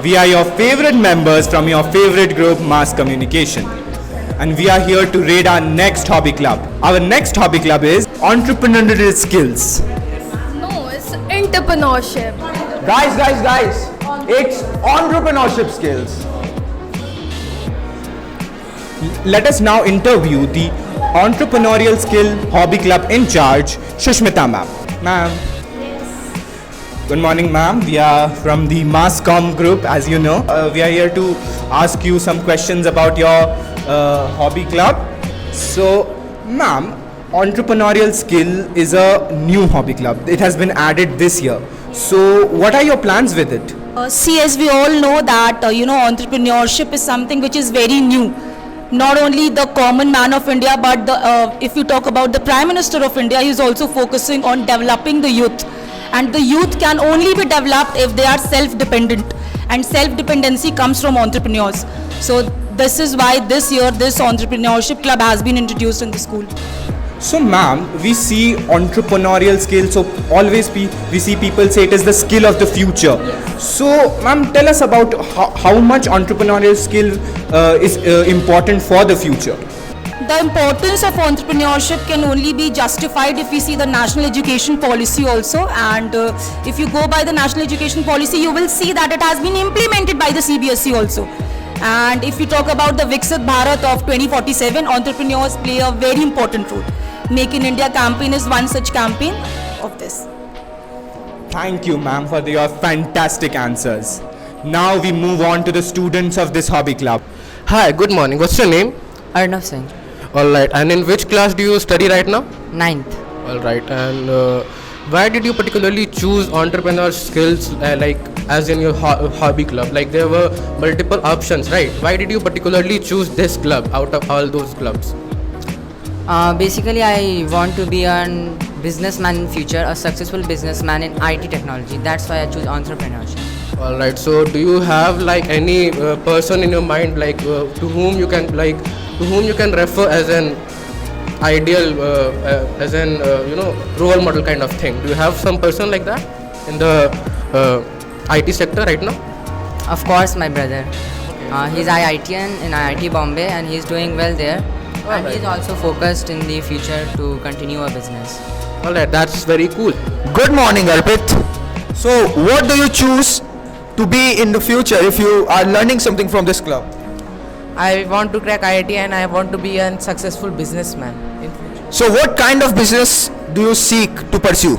We are your favorite members from your favorite group, Mass Communication. And we are here to raid our next hobby club. Our next hobby club is Entrepreneurial Skills. No, it's entrepreneurship. Guys, it's entrepreneurship skills. Let us now interview the Entrepreneurial Skill Hobby Club in charge, Shushmita ma'am. Ma'am. Good morning, ma'am. We are from the Masscom group, as you know. We are here to ask you some questions about your hobby club. So, ma'am, entrepreneurial skill is a new hobby club. It has been added this year. So, what are your plans with it? See, as we all know that, entrepreneurship is something which is very new. Not only the common man of India, but if you talk about the Prime Minister of India, he is also focusing on developing the youth. And the youth can only be developed if they are self-dependent. And self-dependency comes from entrepreneurs. So this is why this year this entrepreneurship club has been introduced in the school. So, ma'am, we see entrepreneurial skill. So, always we see people say it is the skill of the future. Yes. So, ma'am, tell us about how much entrepreneurial skill is important for the future. The importance of entrepreneurship can only be justified if we see the national education policy also, and if you go by the national education policy, you will see that it has been implemented by the CBSE also. And if you talk about the Viksit Bharat of 2047, entrepreneurs play a very important role. Make in India campaign is one such campaign of this. Thank you, ma'am, for your fantastic answers. Now we move on to the students of this hobby club. Hi, good morning. What's your name? Arnav Singh, Alright, and in which class do you study right now? 9th. Alright, and why did you particularly choose entrepreneur skills as in your hobby club? Like there were multiple options, right? Why did you particularly choose this club out of all those clubs? Basically, I want to be a businessman in future, a successful businessman in IT technology. That's why I choose entrepreneurship. Alright, so do you have any person in your mind to whom you can refer as an ideal role model kind of thing? Do you have some person like that in the IT sector right now? Of course, my brother. He's IITian in IIT Bombay and he's doing well there. And he's also focused in the future to continue a business. Alright, that's very cool. Good morning, Arpit. So, what do you choose to be in the future if you are learning something from this club? I want to crack IIT and I want to be a successful businessman in future. So, what kind of business do you seek to pursue?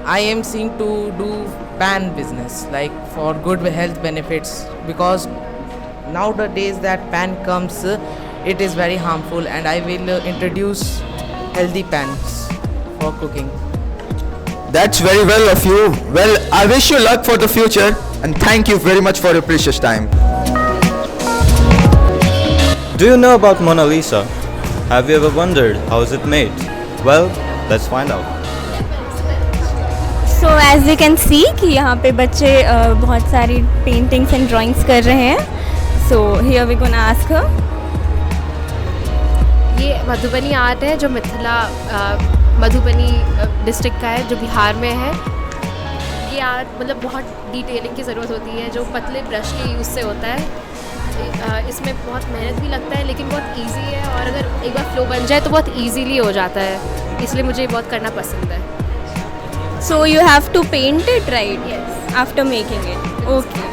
I am seeing to do pan business, like for good health benefits, because nowadays that pan comes, it is very harmful, and I will introduce healthy pans for cooking. That's very well of you. Well, I wish you luck for the future and thank you very much for your precious time. Do you know about Mona Lisa? Have you ever wondered how is it made? Well, let's find out. So as you can see कि यहाँ पे बच्चे बहुत सारी paintings and drawings कर रहे हैं. So here we gonna ask her. ये मधुबनी आर्ट है जो मिथिला मधुबनी डिस्ट्रिक्ट का है, जो बिहार में है. ये आर्ट मतलब बहुत डिटेलिंग की ज़रूरत होती है, जो पतले ब्रश के यूज़ से होता है. इसमें बहुत मेहनत भी लगता है, लेकिन बहुत इजी है, और अगर एक बार फ्लो बन जाए तो बहुत इजीली हो जाता है. इसलिए मुझे ये बहुत करना पसंद है. So you have to paint it, right? Yes. After making it. Okay.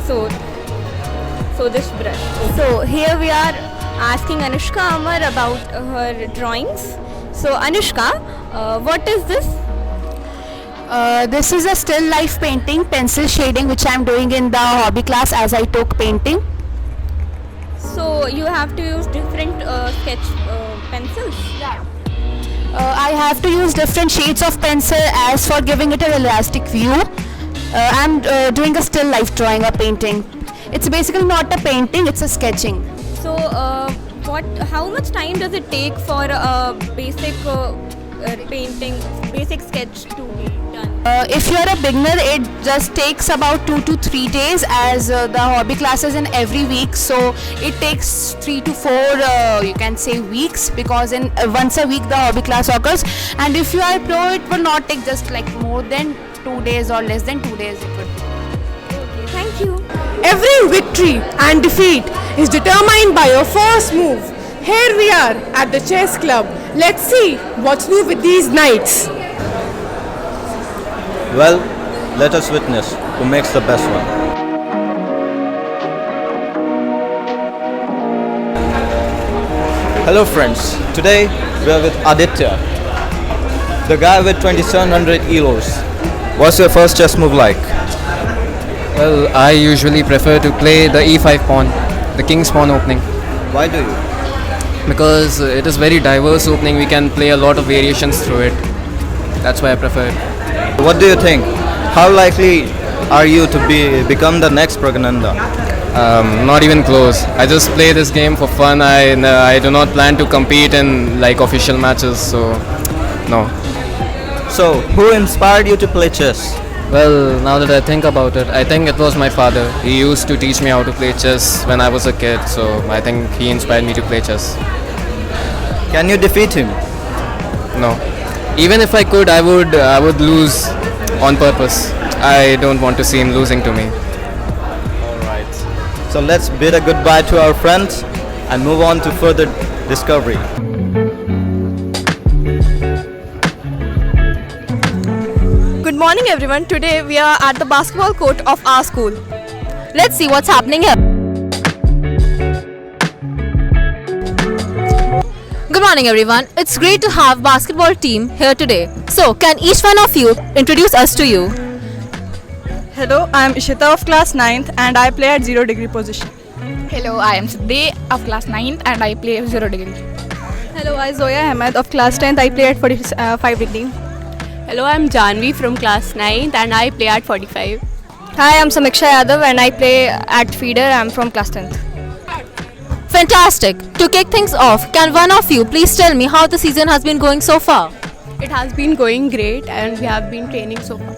So this brush. So here we are asking Anushka Amar about her drawings. So Anushka, what is this? This is a still life painting, pencil shading, which I am doing in the hobby class as I took painting. So you have to use different sketch pencils? Yeah. I have to use different shades of pencil as for giving it a realistic view. I'm doing a still life drawing or painting. It's basically not a painting, it's a sketching. So how much time does it take for a basic painting, basic sketch to be done? If you're a beginner, it just takes about 2 to 3 days, as the hobby class is in every week, so it takes 3 to 4 you can say weeks, because in once a week the hobby class occurs. And if you are pro, it will not take just like more than 2 days or less than 2 days. It would. Okay, thank Thank you. Every victory and defeat is determined by your first move. Here we are at the chess club. Let's see what's new with these knights. Well, let us witness who makes the best one. Hello friends, today we are with Aditya, the guy with 2700 ELOs. What's your first chess move like? Well, I usually prefer to play the e5 pawn, the king's pawn opening. Why do you? Because it is very diverse opening, we can play a lot of variations through it. That's why I prefer it. What do you think? How likely are you to become the next Pragnanda? Not even close. I just play this game for fun. I do not plan to compete in like official matches, so no. So, who inspired you to play chess? Well, now that I think about it, I think it was my father. He used to teach me how to play chess when I was a kid, so I think he inspired me to play chess. Can you defeat him? No. Even if I could, I would lose on purpose. I don't want to see him losing to me. Alright. So let's bid a goodbye to our friends and move on to further discovery. Good morning everyone. Today we are at the basketball court of our school. Let's see what's happening here. Good morning everyone. It's great to have basketball team here today. So can each one of you introduce us to you? Hello, I am Ishita of class 9th and I play at 0 degree position. Hello, I am Siddhi of class 9th and I play 0 degree. Hello, I am Zoya Ahmed of class 10th. I play at 45 degree. Hello, I am Janvi from class 9th and I play at 45. Hi, I'm Samiksha Yadav and I play at feeder. I'm from class 10th. Fantastic. To kick things off, can one of you please tell me how the season has been going so far? It has been going great and we have been training so far.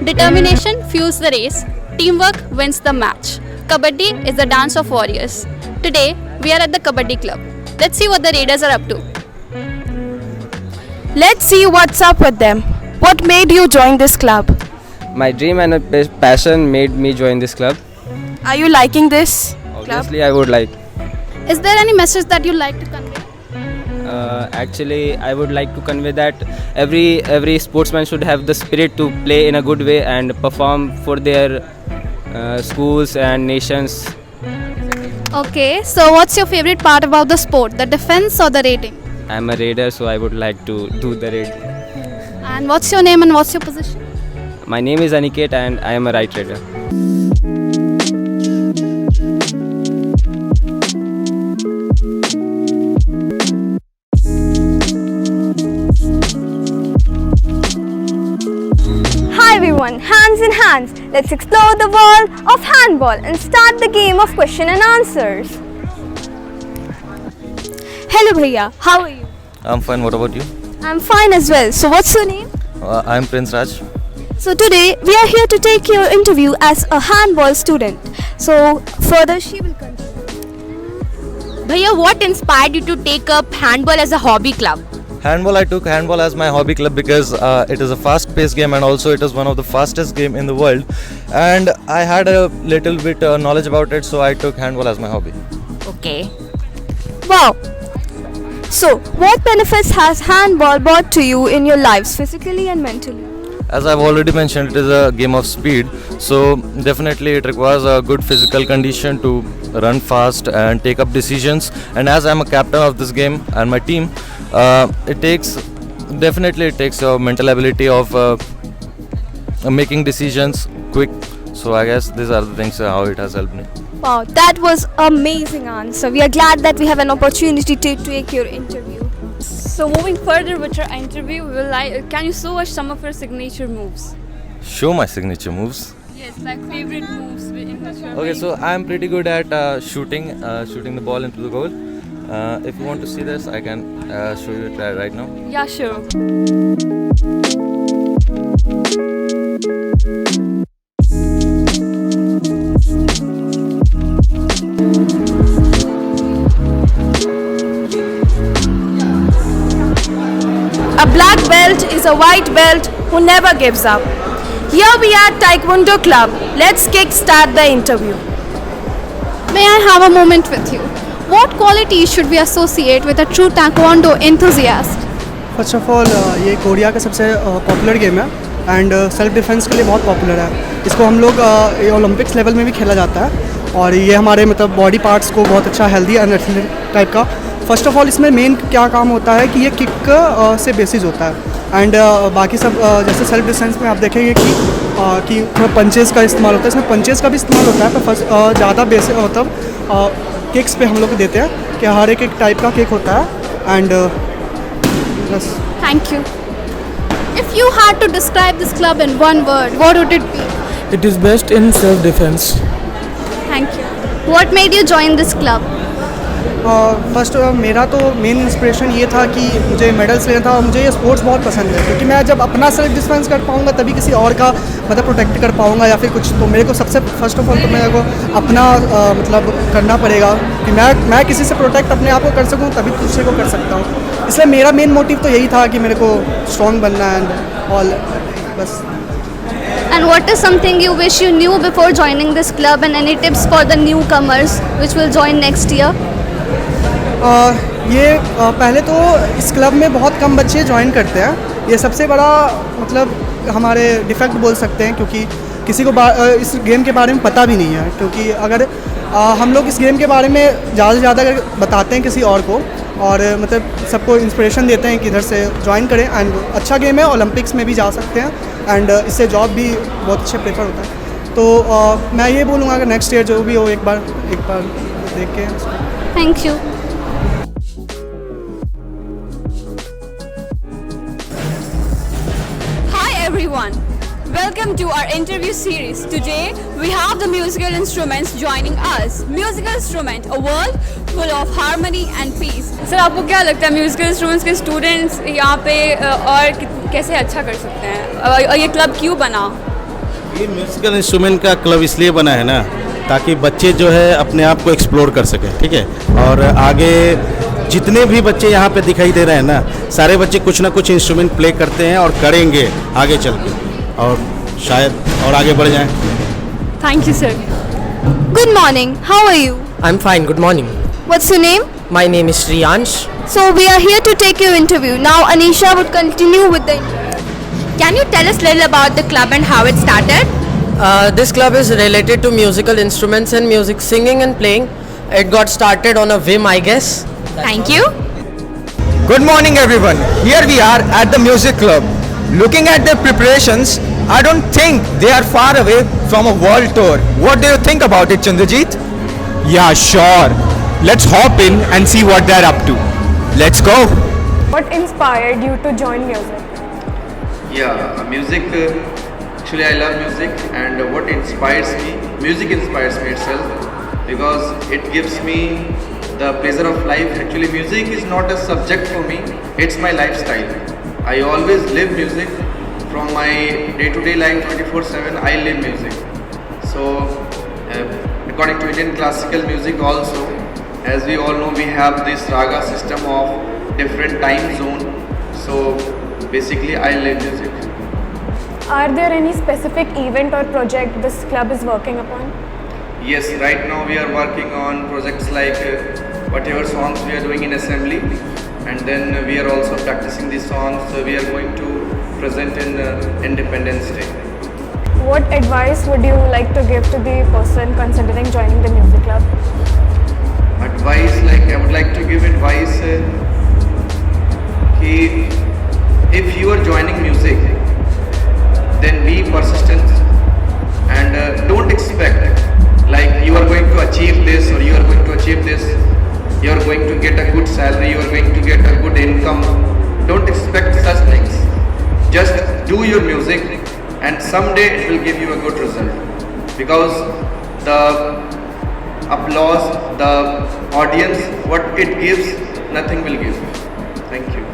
Determination fuels the race. Teamwork wins the match. Kabaddi is the dance of warriors. Today, we are at the Kabaddi Club. Let's see what the Raiders are up to. Let's see what's up with them. What made you join this club? My dream and passion made me join this club. Are you liking this club? Obviously, I would like. Is there any message that you'd like to convey? Actually, I would like to convey that every sportsman should have the spirit to play in a good way and perform for their schools and nations. Okay, so what's your favorite part about the sport? The defense or the raiding? I'm a raider, so I would like to do the raid. And what's your name and what's your position? My name is Aniket and I am a right raider. Hi everyone, hands in hands. Let's explore the world of handball and start the game of question and answers. Hello Bhaiya, how are you? I'm fine, what about you? I'm fine as well. So what's your name? I'm Prince Raj. So today we are here to take your interview as a handball student. So further she will continue. Bhaiya, what inspired you to take up handball as a hobby club? I took handball as my hobby club because it is a fast-paced game and also it is one of the fastest game in the world. And I had a little bit knowledge about it, so I took handball as my hobby. Okay. Wow. So what benefits has handball brought to you in your lives physically and mentally? As I've already mentioned, it is a game of speed, so definitely it requires a good physical condition to run fast and take up decisions. And as I'm a captain of this game and my team, it takes a mental ability of making decisions quick. So I guess these are the things how it has helped me. Wow, that was amazing answer. We are glad that we have an opportunity to take your interview. So moving further with your interview, can you show us some of your signature moves? Show my signature moves? Yes, like favorite moves in which you are Okay, so I'm pretty good at shooting the ball into the goal. If you want to see this, I can show you it right now. Yeah, sure. A black belt is a white belt who never gives up. Here we are at Taekwondo Club. Let's kick-start the interview. May I have a moment with you? What qualities should we associate with a true Taekwondo enthusiast? First of all ये Korea का सबसे popular game है and self defence के लिए बहुत popular है. इसको हम लोग ओलंपिक्स लेवल में भी खेला जाता है और ये हमारे मतलब बॉडी पार्ट्स को बहुत अच्छा हेल्दी एंड एथलेटिक टाइप का. फर्स्ट ऑफ ऑल इसमें मेन क्या काम होता है कि ये किक से बेसिस होता है एंड बाकी सब जैसे सेल्फ डिफेंस में आप देखेंगे कि पंचेस का इस्तेमाल होता है. इसमें पंचेस का भी इस्तेमाल होता है पर फर्स्ट ज़्यादा बेसिक मतलब किक्स पे हम लोग देते हैं कि हर एक टाइप का किक होता है एंड बस. Thank you. If you had to describe this club in one word, what would it be? It is best in self-defense. Thank you. What made you join this club? First मेरा तो main inspiration ये था कि मुझे medals लेना था और मुझे ये स्पोर्ट्स बहुत पसंद है क्योंकि मैं जब अपना सेल्फ डिफेंस कर पाऊँगा तभी किसी और का मतलब प्रोटेक्ट कर पाऊँगा या फिर कुछ. तो मेरे को सबसे फर्स्ट ऑफ ऑल तो मेरे को अपना मतलब करना पड़ेगा कि मैं किसी से प्रोटेक्ट अपने आप को कर सकूँ तभी दूसरे को कर सकता हूँ. इसलिए मेरा मेन मोटिव तो यही था कि मेरे को स्ट्रॉन्ग बनना है एंड ऑल बस. And what is something you wish you knew before joining this club, and any tips for the newcomers which will join next year? ये पहले तो इस क्लब में बहुत कम बच्चे ज्वाइन करते हैं. ये सबसे बड़ा मतलब हमारे डिफेक्ट बोल सकते हैं क्योंकि किसी को इस गेम के बारे में पता भी नहीं है. क्योंकि अगर हम लोग इस गेम के बारे में ज़्यादा से ज़्यादा अगर बताते हैं किसी और को और मतलब सबको इंस्पिरेशन देते हैं कि इधर से ज्वाइन करें एंड अच्छा गेम है. ओलंपिक्स में भी जा सकते हैं एंड इससे जॉब भी बहुत अच्छे प्रेफर होता है. तो मैं ये बोलूँगा कि नेक्स्ट ईयर जो भी हो एक बार देख के. Thank you. Everyone, welcome to our interview series. Today we have the musical instruments joining us. Musical instrument, a world full of harmony and peace. Sir आपको क्या लगता है म्यूजिकल इंस्ट्रूमेंट्स के स्टूडेंट्स यहाँ पे और कैसे अच्छा कर सकते हैं और ये क्लब क्यों बना? ये म्यूजिकल इंस्ट्रूमेंट का क्लब इसलिए बना है ना ताकि बच्चे जो है अपने आप को एक्सप्लोर कर सकें. ठीक है. और आगे जितने भी बच्चे यहाँ पे दिखाई दे रहे हैं ना सारे बच्चे कुछ ना कुछ इंस्ट्रूमेंट प्ले करते हैं और करेंगे आगे चल के और शायद और आगे बढ़ जाएं. Thank you, sir. Good morning. How are you? I'm fine. Good morning. What's your name? My name is Shriyansh. So we are here to take your interview. Now Anisha would continue with the interview. Can you tell us a little about the club and how it started? This club is related to musical instruments and music, singing and playing. It got started on a whim, I guess. Thank you. Good morning everyone. Here we are at the music club. Looking at their preparations, I don't think they are far away from a world tour. What do you think about it, Chandrajit? Yeah, sure. Let's hop in and see what they're up to. Let's go. What inspired you to join music? Yeah, music. Actually, I love music, and what inspires me, music inspires me itself because it gives me the pleasure of life. Actually, music is not a subject for me, it's my lifestyle. I always live music from my day-to-day life. 24/7 I live music. So according to Indian classical music also, as we all know, we have this raga system of different time zone. So basically I live music. Are there any specific event or project this club is working upon? Yes, right now we are working on projects like whatever songs we are doing in assembly, and then we are also practicing these songs we are going to present in Independence Day. What advice would you like to give to the person considering joining the music club? Advice, like I would like to give advice if you are joining music, then be persistent and don't expect like you are going to achieve this or you are going to achieve this, you are going to get a good salary, you are going to get a good income. Don't expect such things. Just do your music and someday it will give you a good result, because the applause, the audience, what it gives, nothing will give. Thank you.